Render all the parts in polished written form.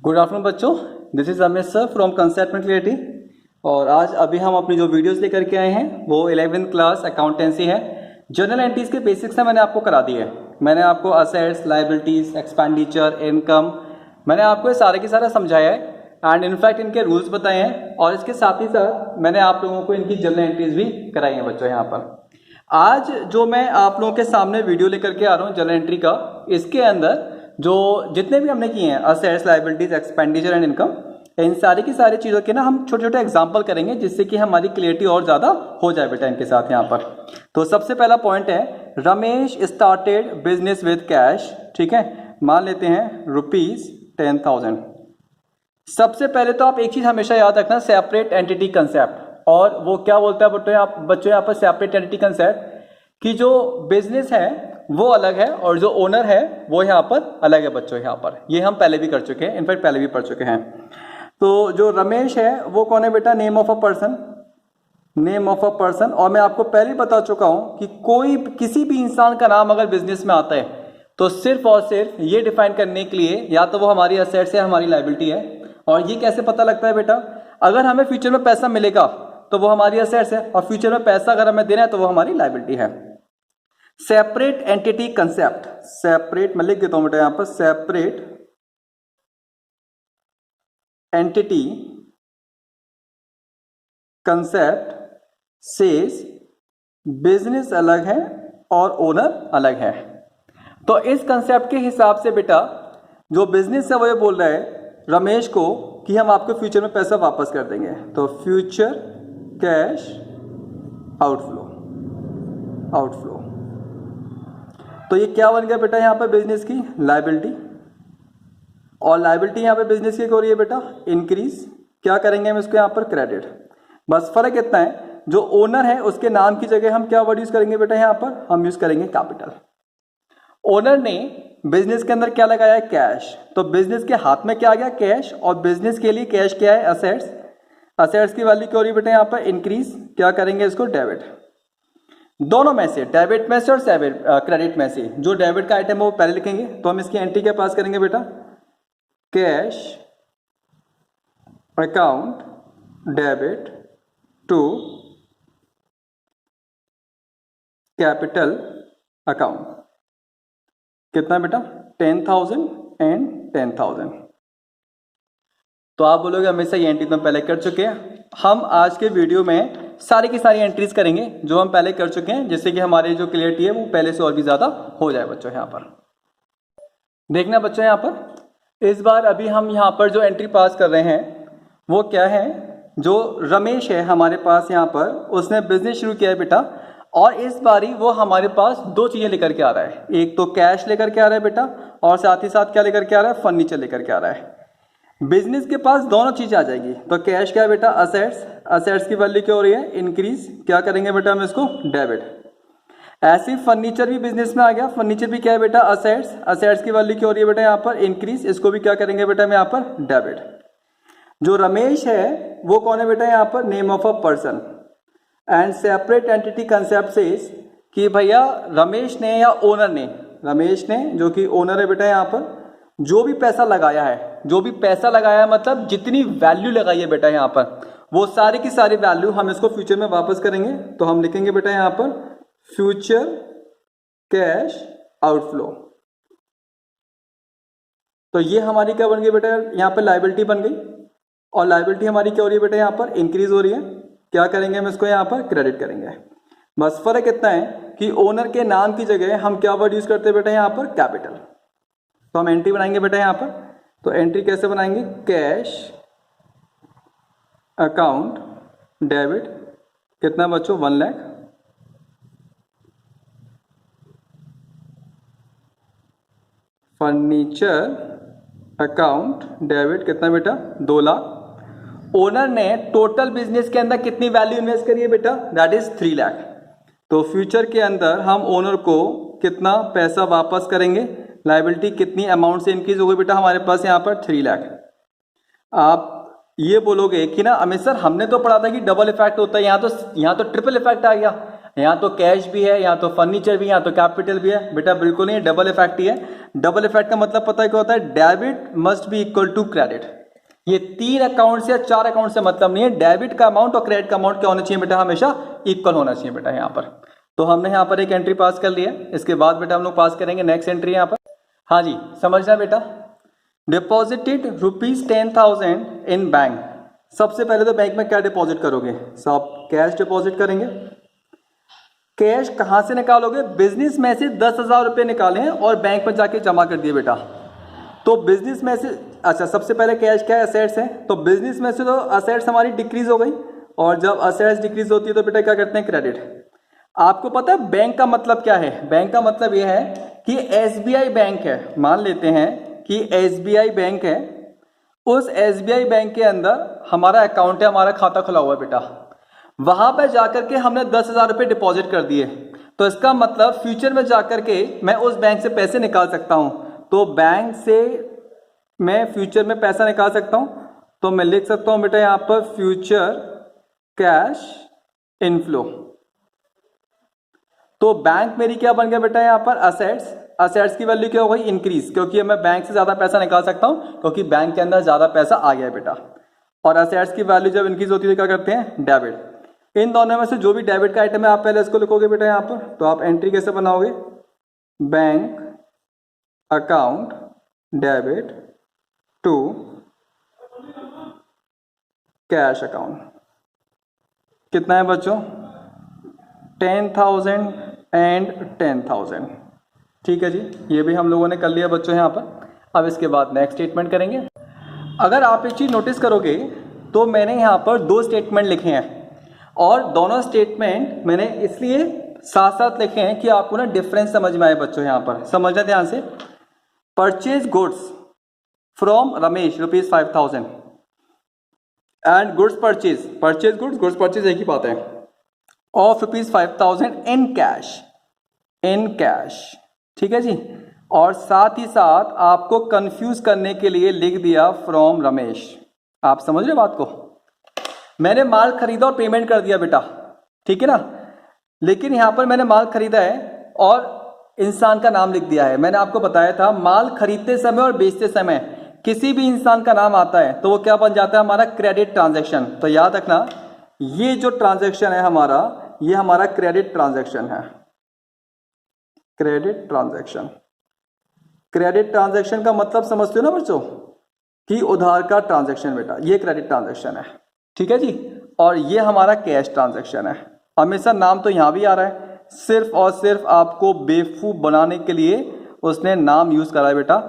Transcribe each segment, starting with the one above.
Good afternoon बच्चों, this is Amit sir from concept and clarity. और आज अभी हम अपनी जो वीडियोस लेकर के आए हैं वो 11th क्लास अकाउंटेंसी है। जर्नल एंट्रीज के बेसिक्स मैंने आपको करा दिए हैं। मैंने आपको असेट्स, लायबिलिटीज, एक्सपेंडिचर, इनकम, मैंने आपको ये सारे के सारा समझाया है एंड इनफैक्ट इनके रूल्स बताए हैं। और इसके साथ ही साथ मैंने आप लोगों को इनकी जर्नल एंट्रीज भी कराई हैं बच्चों। यहाँ पर आज जो मैं आप लोगों के सामने वीडियो लेकर के आ रहा हूँ जर्नल एंट्री का, इसके अंदर जो जितने भी हमने किए हैं assets, liabilities, expenditure and income, इन सारी की सारी चीज़ों के ना हम छोटे छोटे एग्जांपल करेंगे जिससे कि हमारी क्लियरिटी और ज़्यादा हो जाए बेटा इनके साथ यहाँ पर। तो सबसे पहला पॉइंट है, Ramesh started business with cash. ठीक है, मान लेते हैं ₹10,000। सबसे पहले तो आप एक चीज़ हमेशा याद रखना, सेपरेट एंटिटी कंसेप्ट। और वो क्या बोलता है बच्चों यहाँ पर सेपरेट एंटिटी कंसेप्ट, कि जो बिजनेस है वो अलग है और जो ओनर है वो यहाँ पर अलग है बच्चों। यहाँ पर ये हम पहले भी कर चुके हैं, इनफैक्ट पहले भी पढ़ चुके हैं। तो जो रमेश है वो कौन है बेटा? Name of a person, name of a person. और मैं आपको पहले ही बता चुका हूं कि कोई किसी भी इंसान का नाम अगर बिजनेस में आता है तो सिर्फ और सिर्फ ये डिफाइन करने के लिए या तो वो हमारी असेट्स है, हमारी लायबिलिटी है। और ये कैसे पता लगता है बेटा? अगर हमें फ्यूचर में पैसा मिलेगा तो वो हमारी असेट्स है, और फ्यूचर में पैसा अगर हमें देना है तो वो हमारी लायबिलिटी है। सेपरेट एंटिटी कंसेप्ट, सेपरेट मैं लिख देता हूं बेटा यहां पर, separate entity concept says business अलग है और ओनर अलग है। तो इस कंसेप्ट के हिसाब से बेटा जो बिजनेस है वो ये बोल रहा है रमेश को कि हम आपको फ्यूचर में पैसा वापस कर देंगे। तो फ्यूचर कैश आउटफ्लो, आउटफ्लो। तो ये क्या बन गया बेटा यहाँ पर? बिजनेस की लायबिलिटी। और लायबिलिटी यहाँ पे बिजनेस की हो रही है बेटा इंक्रीज। क्या करेंगे हम इसको यहाँ पर? क्रेडिट। बस फर्क इतना है, जो ओनर है उसके नाम की जगह हम क्या वर्ड यूज करेंगे बेटा? यहाँ पर हम यूज करेंगे कैपिटल। ओनर ने बिजनेस के अंदर क्या लगाया है? कैश। तो बिजनेस के हाथ में क्या आ गया? कैश। और बिजनेस के लिए कैश क्या है? असेट्स। असेट्स की वैल्यू क्या हो रही है बेटा यहाँ पर? इंक्रीज। क्या करेंगे इसको? डेबिट। दोनों में से, डेबिट में से और क्रेडिट में से, जो डेबिट का आइटम है वो पहले लिखेंगे। तो हम इसकी एंट्री क्या पास करेंगे बेटा? Cash account debit to capital account. कितना बेटा? 10,000 एंड 10,000। तो आप बोलोगे हमेशा ये एंट्री तो हम पहले कर चुके हैं। हम आज के वीडियो में सारी की सारी एंट्रीज करेंगे जो हम पहले कर चुके हैं, जिससे कि हमारी जो क्लियरिटी है वो पहले से और भी ज्यादा हो जाए बच्चों। यहाँ पर देखना बच्चों, यहाँ पर इस बार अभी हम यहाँ पर जो एंट्री पास कर रहे हैं वो क्या है? जो रमेश है हमारे पास यहाँ पर, उसने बिजनेस शुरू किया है बेटा। और इस बारी वो हमारे पास दो चीजें लेकर के आ रहा है। एक तो कैश लेकर के आ रहा है बेटा, और साथ ही साथ क्या लेकर के आ रहा है? फर्नीचर लेकर के आ रहा है। बिजनेस के पास दोनों चीजें आ जाएगी। तो कैश क्या है बेटा? असेट्स। असेट्स की वैल्यू क्या हो रही है? इंक्रीज। क्या करेंगे बेटा हम इसको? डेबिट। ऐसे फर्नीचर भी बिजनेस में आ गया। फर्नीचर भी क्या है बेटा? असेट्स। असेट्स की वैल्यू क्या हो रही है बेटा यहाँ पर? इंक्रीज। इसको भी क्या करेंगे बेटा हम यहाँ पर? डेबिट। जो रमेश है वो कौन है बेटा यहाँ पर? Name of a person. And separate entity concept says कि भैया रमेश ने या ओनर ने, रमेश ने जो कि ओनर है बेटा यहाँ पर, जो भी पैसा लगाया है, जो भी पैसा लगाया है मतलब जितनी वैल्यू लगाई है बेटा यहाँ पर, वो सारी की सारी वैल्यू हम इसको फ्यूचर में वापस करेंगे। तो हम लिखेंगे बेटा यहाँ पर फ्यूचर कैश आउटफ्लो। तो ये हमारी क्या बन गई बेटा? यहाँ पर लायबिलिटी बन गई। और लायबिलिटी हमारी क्या हो रही है बेटा? यहाँ पर इंक्रीज हो रही है। क्या करेंगे हम इसको? यहाँ पर क्रेडिट करेंगे। बस फर्क इतना है कि ओनर के नाम की जगह हम क्या वर्ड यूज करते हैं बेटा? यहाँ पर कैपिटल। तो हम एंट्री बनाएंगे बेटा यहाँ पर। तो एंट्री कैसे बनाएंगे? Cash account debit. कितना बच्चों? 1 लाख। फर्नीचर अकाउंट डेबिट कितना बेटा? 2 लाख। ओनर ने टोटल बिजनेस के अंदर कितनी वैल्यू इन्वेस्ट करी है बेटा? That is 3 lakh. तो फ्यूचर के अंदर हम ओनर को कितना पैसा वापस करेंगे? लायबिलिटी कितनी अमाउंट से इंक्रीज हो गई बेटा हमारे पास यहाँ पर? 3 लाख। आप ये बोलोगे कि ना अमित सर हमने तो पढ़ा था कि डबल इफेक्ट होता है, यहाँ तो ट्रिपल इफेक्ट आ गया। यहाँ तो कैश भी है, यहाँ तो फर्नीचर भी है, यहाँ तो कैपिटल भी है। बेटा बिल्कुल नहीं, डबल इफेक्ट ही है। डबल इफेक्ट का मतलब पता है क्या होता है? Debit must be equal to credit. ये 3 अकाउंट से या 4 अकाउंट से मतलब नहीं है, डेबिट का अमाउंट और क्रेडिट का अमाउंट क्या होना चाहिए बेटा? हमेशा इक्वल होना चाहिए बेटा यहाँ पर। तो हमने यहाँ पर एक एंट्री पास कर ली है। इसके बाद बेटा हम लोग पास करेंगे नेक्स्ट एंट्री यहाँ पर। हाँ जी, समझना बेटा। डिपॉजिटेड ₹10,000 इन बैंक। सबसे पहले तो बैंक में क्या डिपॉजिट करोगे? सब कैश डिपॉजिट करेंगे। कैश कहाँ से निकालोगे? बिजनेस में से 10,000 रुपये निकाले हैं और बैंक में जाके जमा कर दिए बेटा। तो बिजनेस में से, अच्छा सबसे पहले कैश क्या है? असेट्स है। तो बिजनेस में से तो असेट्स हमारी डिक्रीज हो गई, और जब असेट्स डिक्रीज होती है तो बेटा क्या करते हैं? क्रेडिट। आपको पता है बैंक का मतलब क्या है? बैंक का मतलब यह है कि एसबीआई बैंक है, मान लेते हैं कि एसबीआई बैंक है, उस एसबीआई बैंक के अंदर हमारा अकाउंट है, हमारा खाता खुला हुआ है बेटा। वहां पर जाकर के हमने 10,000 रुपये डिपॉजिट कर दिए, तो इसका मतलब फ्यूचर में जाकर के मैं उस बैंक से पैसे निकाल सकता हूं। तो बैंक से मैं फ्यूचर में पैसा निकाल सकता हूं, तो मैं लिख सकता हूं बेटा यहां पर फ्यूचर कैश इनफ्लो। तो बैंक मेरी क्या बन गया बेटा यहाँ पर? असेट्स। असेट्स की वैल्यू क्या हो गई? इंक्रीज, क्योंकि मैं बैंक से ज्यादा पैसा निकाल सकता हूं, क्योंकि बैंक के अंदर ज्यादा पैसा आ गया बेटा। और असेट्स की वैल्यू जब इंक्रीज होती है तो क्या करते हैं? डेबिट। इन दोनों में से जो भी डेबिट का आइटम है आप पहले इसको लिखोगे बेटा यहाँ पर। तो आप एंट्री कैसे बनाओगे? Bank account debit to cash account. कितना है बच्चों? 10,000 एंड 10,000। ठीक है जी, ये भी हम लोगों ने कर लिया बच्चों यहाँ पर। अब इसके बाद नेक्स्ट स्टेटमेंट करेंगे। अगर आप एक चीज़ नोटिस करोगे तो मैंने यहाँ पर 2 स्टेटमेंट लिखे हैं, और दोनों स्टेटमेंट मैंने इसलिए साथ साथ लिखे हैं कि आपको ना डिफरेंस समझ में आए बच्चों। यहाँ पर समझना ध्यान से। Purchase goods from Ramesh ₹5,000 and goods purchase, purchase goods purchase एक ही बात है, of ₹5,000 in cash, in cash. ठीक है जी। और साथ ही साथ आपको कंफ्यूज करने के लिए लिख दिया फ्रॉम रमेश। आप समझ रहे बात को? मैंने माल खरीदा और पेमेंट कर दिया बेटा, ठीक है ना। लेकिन यहां पर मैंने माल खरीदा है और इंसान का नाम लिख दिया है। मैंने आपको बताया था माल खरीदते समय और बेचते समय किसी भी इंसान का नाम आता है तो वो क्या बन जाता है? हमारा क्रेडिट ट्रांजैक्शन। तो याद रखना, ये जो ट्रांजैक्शन है हमारा, ये हमारा क्रेडिट ट्रांजैक्शन है। Credit transaction. क्रेडिट ट्रांजैक्शन का मतलब समझते हो ना बच्चों, कि उधार का ट्रांजैक्शन बेटा, ये क्रेडिट ट्रांजैक्शन है। ठीक है जी। और ये हमारा कैश ट्रांजैक्शन है। हमेशा नाम तो यहां भी आ रहा है, सिर्फ और सिर्फ आपको बेवकूफ बनाने के लिए उसने नाम यूज करा है बेटा।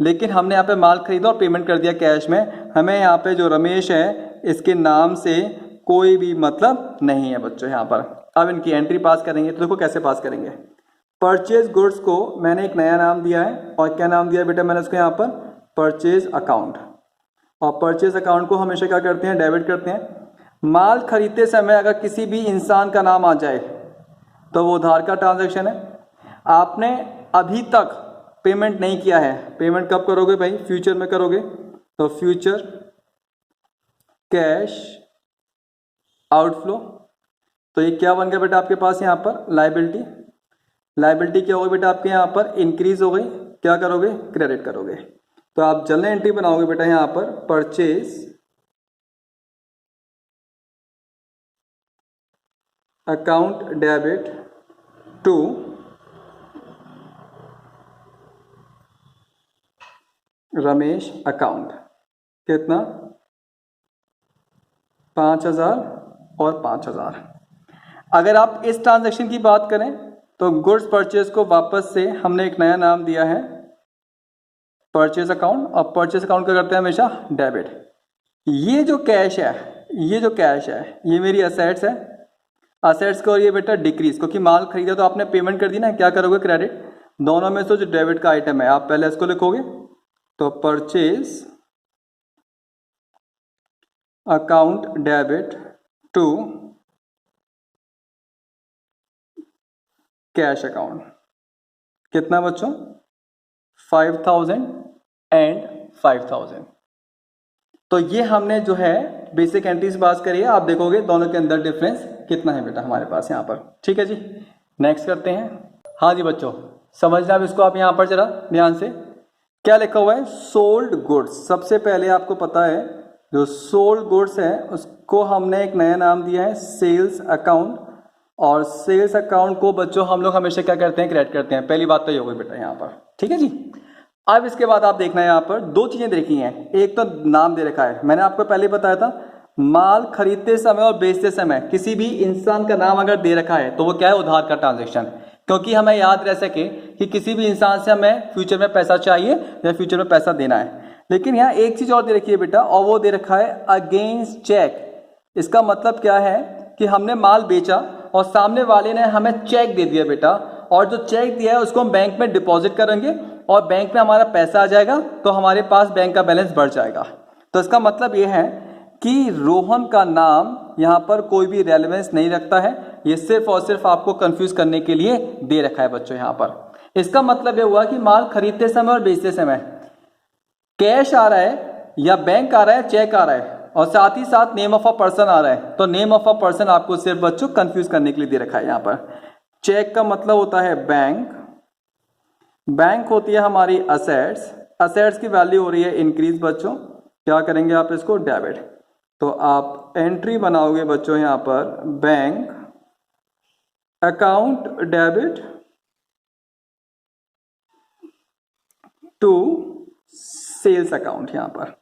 लेकिन हमने यहाँ पे माल खरीदा और पेमेंट कर दिया कैश में। हमें यहाँ पे जो रमेश है इसके नाम से कोई भी मतलब नहीं है बच्चों यहाँ पर। अब इनकी एंट्री पास करेंगे तो देखो कैसे पास करेंगे। परचेज गुड्स को मैंने एक नया नाम दिया है, और क्या नाम दिया बेटा मैंने उसको यहाँ पर? Purchase account. और परचेज अकाउंट को हमेशा क्या करते हैं? डेबिट करते हैं। माल खरीदते समय अगर किसी भी इंसान का नाम आ जाए तो वो उधार का ट्रांजैक्शन है। आपने अभी तक पेमेंट नहीं किया है, पेमेंट कब करोगे भाई? फ्यूचर में करोगे। तो फ्यूचर कैश आउटफ्लो। तो ये क्या बन गया बेटा आपके पास यहाँ पर? लायबिलिटी। लायबिलिटी क्या होगी बेटा आपके यहाँ पर? इंक्रीज हो गई। क्या करोगे? क्रेडिट करोगे। तो आप जर्नल एंट्री बनाओगे बेटा यहाँ पर, purchase account debit to Ramesh account. कितना? 5,000 और 5,000। अगर आप इस ट्रांजैक्शन की बात करें तो गुड्स परचेज को वापस से हमने एक नया नाम दिया है परचेज अकाउंट, और परचेज अकाउंट क्या करते हैं? हमेशा डेबिट। ये जो कैश है, ये जो कैश है, ये मेरी असेट्स है। असेट्स को, और ये बेटा डिक्रीज, क्योंकि माल खरीदा तो आपने पेमेंट कर दी ना, क्या करोगे? क्रेडिट। दोनों में से जो डेबिट का आइटम है आप पहले इसको लिखोगे। तो purchase account debit to cash account. कितना बच्चों? 5,000 एंड 5,000। तो ये हमने जो है बेसिक एंट्रीज पास करी है। आप देखोगे दोनों के अंदर डिफरेंस कितना है बेटा हमारे पास यहाँ पर। ठीक है जी, नेक्स्ट करते हैं। हाँ जी बच्चों, समझना अब इसको आप यहाँ पर जरा ध्यान से। क्या लिखा हुआ है? Sold goods. सबसे पहले आपको पता है जो सोल्ड गुड्स है उसको हमने एक नया नाम दिया है सेल्स अकाउंट, और सेल्स अकाउंट को बच्चों हम लोग हमेशा क्या करते हैं? क्रेडिट करते हैं। पहली बात तो ये हो गई बेटा यहाँ पर। ठीक है जी, अब इसके बाद आप देखना है यहाँ पर दो चीजें देखी हैं। एक तो नाम दे रखा है, मैंने आपको पहले बताया था माल खरीदते समय और बेचते समय किसी भी इंसान का नाम अगर दे रखा है तो वो क्या है? उधार का ट्रांजेक्शन। क्योंकि हमें याद रह सके कि किसी भी इंसान से हमें फ्यूचर में पैसा चाहिए या फ्यूचर में पैसा देना है। लेकिन यहाँ एक चीज और दे रखी है बेटा, और वो दे रखा है अगेंस्ट चेक। इसका मतलब क्या है कि हमने माल बेचा और सामने वाले ने हमें चेक दे दिया बेटा, और जो चेक दिया है उसको हम बैंक में डिपॉजिट करेंगे और बैंक में हमारा पैसा आ जाएगा तो हमारे पास बैंक का बैलेंस बढ़ जाएगा। तो इसका मतलब ये है कि रोहन का नाम यहाँ पर कोई भी रेलेवेंस नहीं रखता है, ये सिर्फ और सिर्फ आपको कंफ्यूज करने के लिए दे रखा है बच्चों यहाँ पर। इसका मतलब ये हुआ कि माल खरीदते समय और बेचते समय कैश आ रहा है या बैंक आ रहा है, चेक आ रहा है, और साथ ही साथ नेम ऑफ अ पर्सन आ रहा है। तो नेम ऑफ अ पर्सन आपको सिर्फ बच्चों कंफ्यूज करने के लिए दे रखा है यहाँ पर। चेक का मतलब होता है बैंक, बैंक होती है हमारी असेट्स, असेट्स की वैल्यू हो रही है इंक्रीज बच्चों। क्या करेंगे आप इसको? डेबिट। तो आप एंट्री बनाओगे बच्चों यहाँ पर bank account debit to sales account यहाँ पर।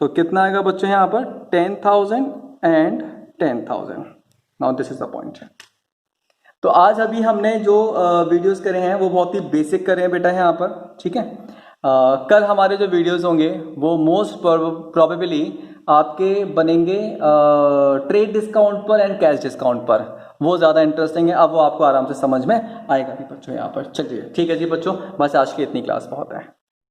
तो कितना आएगा बच्चों यहाँ पर? 10,000 and 10,000। Now this is the point. तो आज अभी हमने जो वीडियोस करे हैं वो बहुत ही बेसिक करे हैं बेटा यहाँ पर। ठीक है, कल हमारे जो वीडियोस होंगे वो मोस्ट प्रोबेबली आपके बनेंगे ट्रेड डिस्काउंट पर एंड कैश डिस्काउंट पर। वो ज़्यादा इंटरेस्टिंग है, अब वो आपको आराम से समझ में आएगा भी बच्चों यहाँ पर। चलिए ठीक है जी बच्चों, बस आज की इतनी क्लास बहुत है।